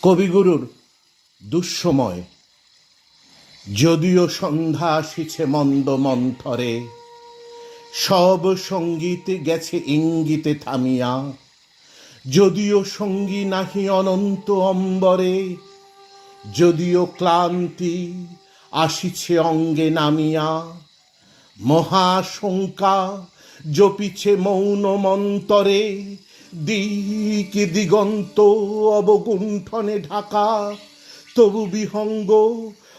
কবিগুরুর দুঃসময়। যদিও সন্ধ্যা আসিছে মন্দ মন্থরে, সব সঙ্গীত গেছে ইঙ্গিতে থামিয়া। যদিও সঙ্গী নাহি অনন্ত অম্বরে, যদিও ক্লান্তি আসিছে অঙ্গে নামিয়া। মহাশঙ্কা জপিছে মৌন মন্তরে, দিক দিগন্ত অবগুণ্ঠনে ঢাকা। তবু বিহঙ্গ,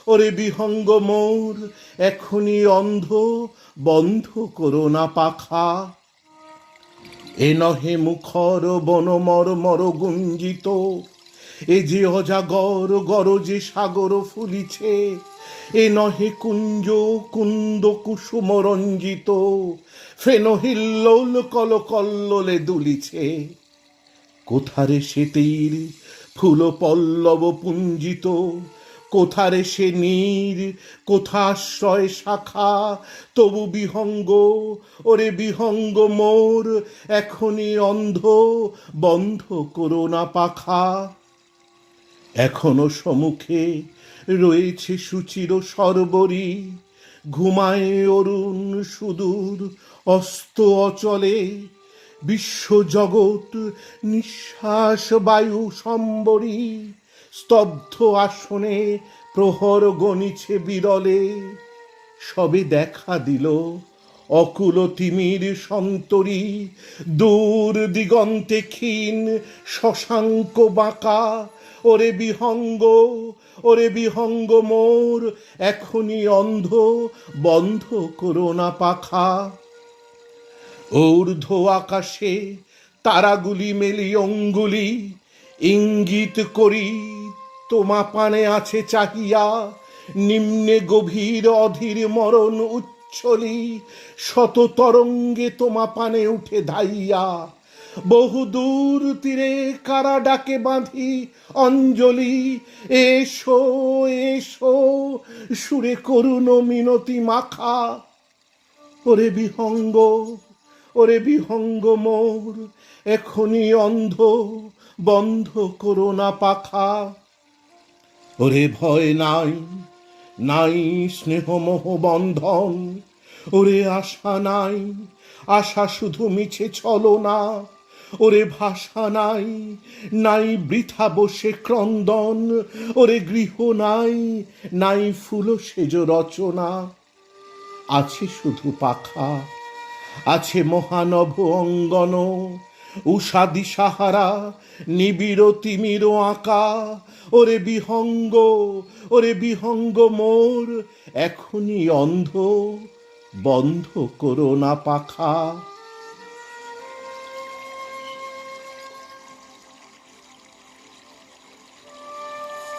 ওরে বিহঙ্গ মোর, এখনি অন্ধ, বন্ধ করো না পাখা। এ নহে মুখর বনমর মর গুঞ্জিত, এ যে অজাগর গরজে সাগর ফুলিছে। এ নহে কুঞ্জ কুন্দ কুসুম রঞ্জিত, ফেন হিল্লোল কল কল্লোলে দুলিছে। কোথারে সে তীর ফুল পল্লব পুঞ্জিত, কোথারে সে নীর, কোথাশ্রয় শাখা। তবু বিহঙ্গ, ওরে বিহঙ্গ মোর, এখনি অন্ধ, বন্ধ করো না পাখা। এখনো সম্মুখে রয়েছে সুচির সরবরি, ঘুমায় অরুণ সুদূর অস্ত অচলে। বিশ্বজগৎ নিঃশ্বাস বায়ু সম্বরী, স্তব্ধ আসনে প্রহর গণিছে বিরলে। সবে দেখা দিল অকুল তিমির সন্তরী, দূর দিগন্তে ক্ষীণ শশাঙ্ক বাঁকা। ওরে বিহঙ্গ, ওরে বিহঙ্গ মোর, এখনি অন্ধ, বন্ধ করো না পাখা। ঊর্ধ্ব আকাশে তারাগুলি মেলি অঙ্গুলি, ইঙ্গিত করি তোমা পানে আছে চাহিয়া। নিম্নে গভীর অধীর মরণ উচ্ছলি, শত তরঙ্গে তোমা পানে উঠে ধাইয়া। বহুদূর তীরে কারা ডাকে বাঁধি অঞ্জলি, এসো এসো সুরে করুণ মিনতি মাখা। ওরে বিহঙ্গ, ওরে বিহঙ্গ মোর, এখনি অন্ধ, বন্ধ করো না পাখা। ওরে ভয় নাই, নাই স্নেহমোহ বন্ধন, ওরে আশা নাই, আশা শুধু মিছে ছলনা। ওরে ভাষা নাই, নাই বৃথা বসে ক্রন্দন, ওরে গৃহ নাই, নাই ফুল সেজ রচনা। আছে শুধু পাখা, আছে মহানভ অঙ্গন, উষা দিশাহারা নিবিড় তিমির আঁকা। ওরে বিহঙ্গ, ওরে বিহঙ্গ মোর, এখনি অন্ধ, বন্ধ করো না পাখা।